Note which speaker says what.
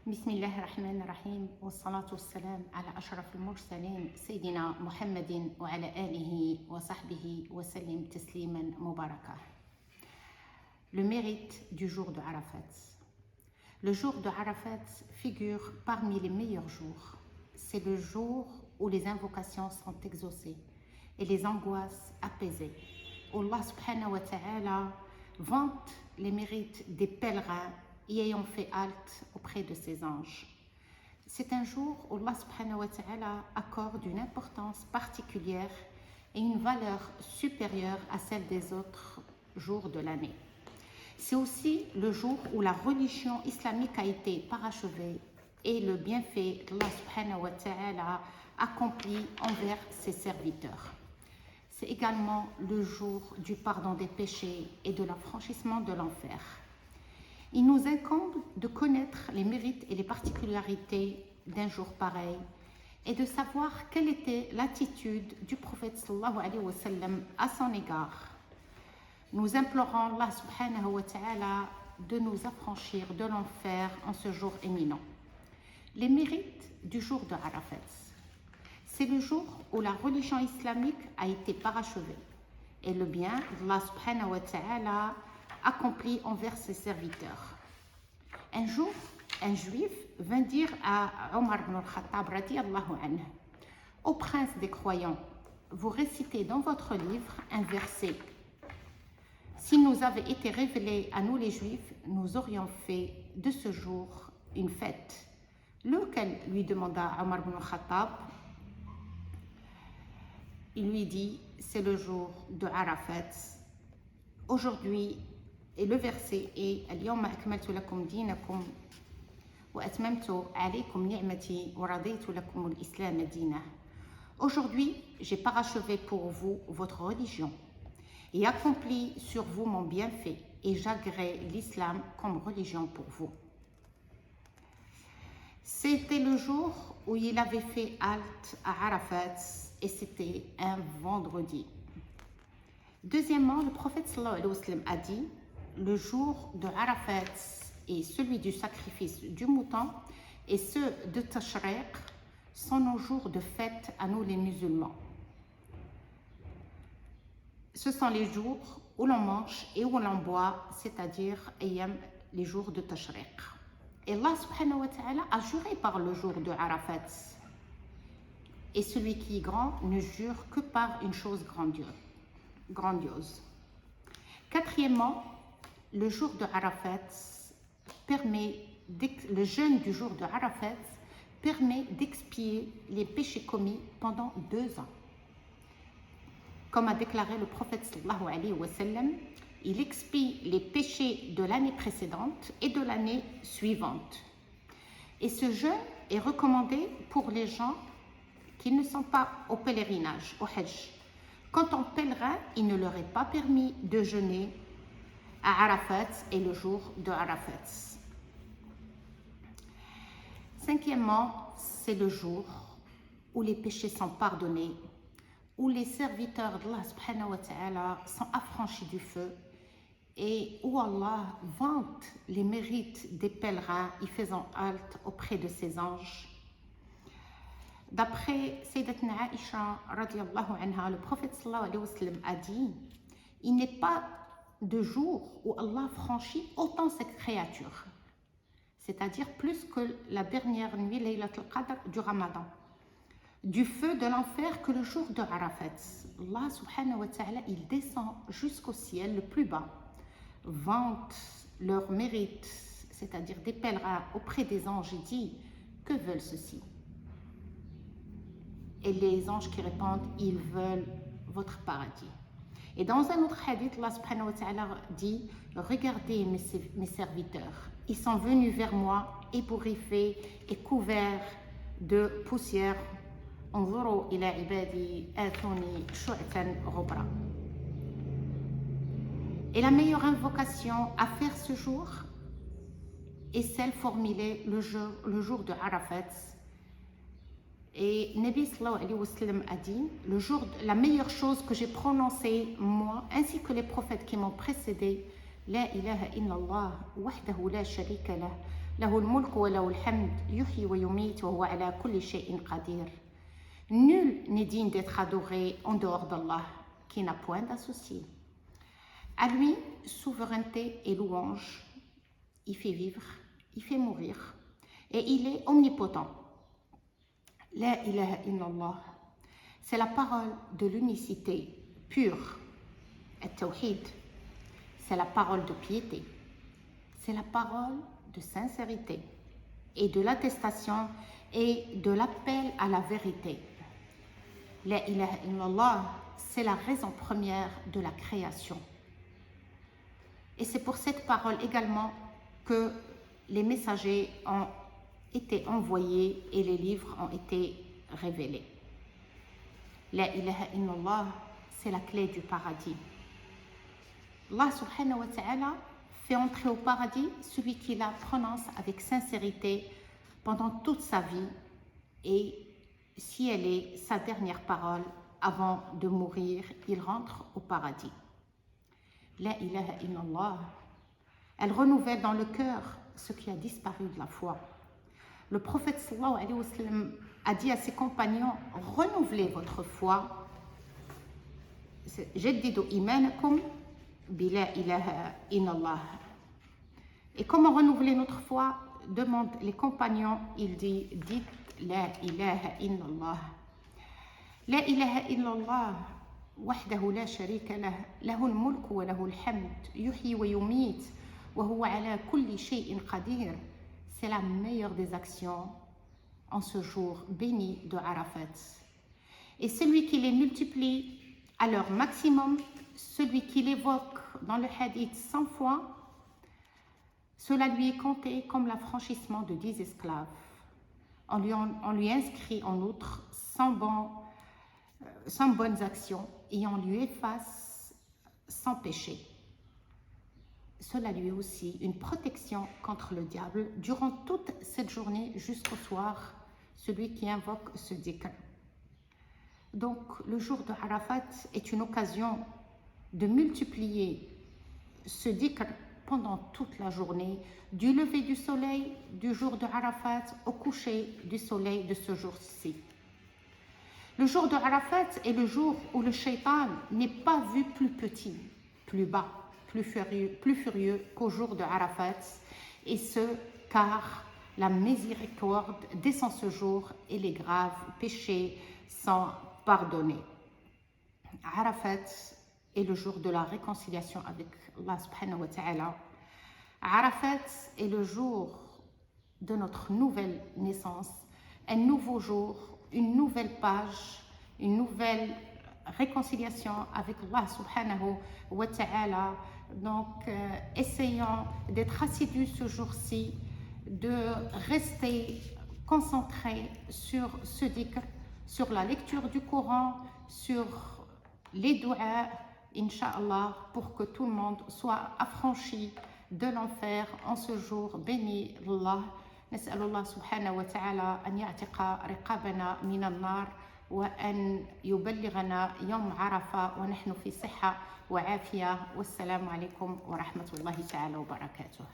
Speaker 1: بسم الله الرحمن الرحيم والصلاة والسلام على أشرف المرسلين سيدنا محمد وعلى آله وصحبه وسلم تسليما مباركا. Le mérite du jour de Arafat. Le jour de Arafat figure parmi les meilleurs jours. C'est le jour où les invocations sont exaucées et les angoisses apaisées. Allah subhanahu wa ta'ala vante les mérites des pèlerins y ayant fait halte auprès de ses anges. C'est un jour où Allah subhanahu wa ta'ala accorde une importance particulière et une valeur supérieure à celle des autres jours de l'année. C'est aussi le jour où la religion islamique a été parachevée et le bienfait d'Allah subhanahu wa ta'ala accompli envers ses serviteurs. C'est également le jour du pardon des péchés et de l'affranchissement de l'enfer. Il nous incombe de connaître les mérites et les particularités d'un jour pareil et de savoir quelle était l'attitude du prophète sallallahu alayhi wa sallam à son égard. Nous implorons Allah subhanahu wa ta'ala de nous affranchir de l'enfer en ce jour éminent. Les mérites du jour de Arafat. C'est le jour où la religion islamique a été parachevée et le bien d'Allah subhanahu wa ta'ala accompli envers ses serviteurs. Un jour, un juif vint dire à Omar ibn al-Khattab radiyallahu anhu, au prince des croyants, vous récitez dans votre livre un verset. S'il nous avait été révélé à nous les juifs, nous aurions fait de ce jour une fête. Lequel lui demanda Omar ibn al-Khattab. Il lui dit, c'est le jour de Arafat. Aujourd'hui, et le verset est اليوم أكملت لكم دينكم وأتممت عليكم نعمتي ورضيت لكم الإسلام دينا. Aujourd'hui, j'ai parachevé pour vous votre religion et accompli sur vous mon bienfait et j'agrée l'islam comme religion pour vous. C'était le jour où il avait fait halte à Arafat et c'était un vendredi. Deuxièmement, le prophète sallallahu alayhi wa sallam a dit le jour de Arafat et celui du sacrifice du mouton et ceux de Tashriq sont nos jours de fête à nous les musulmans. Ce sont les jours où l'on mange et où l'on boit, c'est-à-dire les jours de Tashriq. Et Allah subhanahu wa ta'ala a juré par le jour de Arafat. Et celui qui est grand ne jure que par une chose grandiose. Quatrièmement, le jour de Arafat le jeûne du jour de Arafat permet d'expier les péchés commis pendant 2 ans. Comme a déclaré le prophète sallallahu alayhi wa sallam, il expie les péchés de l'année précédente et de l'année suivante. Et ce jeûne est recommandé pour les gens qui ne sont pas au pèlerinage, au Hajj. Quant aux pèlerins, il ne leur est pas permis de jeûner à Arafat et le jour de Arafat. Cinquièmement, c'est le jour où les péchés sont pardonnés, où les serviteurs d'Allah subhanahu wa ta'ala sont affranchis du feu et où Allah vante les mérites des pèlerins y faisant halte auprès de ses anges. D'après Sayyidatna Aïcha radiyallahu anha, le prophète sallallahu alayhi wa sallam a dit il n'est pas de jour où Allah franchit autant ses créatures, c'est-à-dire plus que la dernière nuit Laylatul Qadr du Ramadan, du feu de l'enfer que le jour de Arafat. Allah subhanahu wa ta'ala, il descend jusqu'au ciel le plus bas, vante leurs mérites, c'est-à-dire des pèlerins auprès des anges et dit que veulent ceux-ci? Et les anges qui répondent ils veulent votre paradis. Et dans un autre hadith, Allah subhanahu wa ta'ala dit regardez mes serviteurs, ils sont venus vers moi ébouriffés et couverts de poussière. انظروا إلى عبادي آتوني شعثا غبرا. Et la meilleure invocation à faire ce jour est celle formulée le jour de Arafat. Et Nabi sallallahu alayhi wa sallam a dit la meilleure chose que j'ai prononcée moi ainsi que les prophètes qui m'ont précédé, la ilaha illallah wahdahu la sharika lah له الملك وله الحمد يحيي ويميت وهو على كل شيء قدير. Nul n'est digne d'être adoré en dehors d'Allah, qui n'a point d'associé. À lui, souveraineté et louange. Il fait vivre, il fait mourir, et il est omnipotent. La ilaha illallah, c'est la parole de l'unicité pure, at-tawhid. C'est la parole de piété, c'est la parole de sincérité et de l'attestation et de l'appel à la vérité. La ilaha illallah, c'est la raison première de la création. Et c'est pour cette parole également que les messagers ont été envoyés et les livres ont été révélés. La ilaha illallah, c'est la clé du paradis. Allah subhanahu wa ta'ala fait entrer au paradis celui qui la prononce avec sincérité pendant toute sa vie et si elle est sa dernière parole avant de mourir, il rentre au paradis. La ilaha illallah, elle renouvelle dans le cœur ce qui a disparu de la foi. Le prophète sallallahu alayhi wa sallam a dit à ses compagnons, renouvelez votre foi. Jaddidu imanakum bila ilaha illallah. Et comment renouveler notre foi? Demandent les compagnons. Il dit, dites la ilaha illallah. La ilaha illallah. وحده لا شريك له له الملك وله الحمد يحيي ويميت وهو على كل شيء قدير. C'est la meilleure des actions en ce jour béni de Arafat. Et celui qui les multiplie à leur maximum, celui qui l'évoque dans le hadith 100 fois, cela lui est compté comme l'affranchissement de 10 esclaves. On lui inscrit en outre 100 bonnes actions et on lui efface 100 péchés. Cela lui est aussi une protection contre le diable durant toute cette journée jusqu'au soir, celui qui invoque ce dhikr. Donc, le jour de Arafat est une occasion de multiplier ce dhikr pendant toute la journée, du lever du soleil du jour de Arafat au coucher du soleil de ce jour-ci. Le jour de Arafat est le jour où le shaitan n'est pas vu plus petit, plus bas, plus furieux qu'au jour de Arafat, et ce, car la miséricorde descend ce jour et les graves péchés sont pardonnés. Arafat est le jour de la réconciliation avec Allah subhanahu wa ta'ala. Arafat est le jour de notre nouvelle naissance, un nouveau jour, une nouvelle page, une nouvelle réconciliation avec Allah subhanahu wa ta'ala. Donc, essayons d'être assidus ce jour-ci, de rester concentrés sur ce dhikr, sur la lecture du Coran, sur les douas, Inch'Allah, pour que tout le monde soit affranchi de l'enfer en ce jour béni d'Allah. نسأل الله سبحانه وتعالى أن يعتق رقابنا من النار وأن يبلغنا يوم عرفة ونحن في صحة وعافية والسلام عليكم ورحمة الله تعالى وبركاته.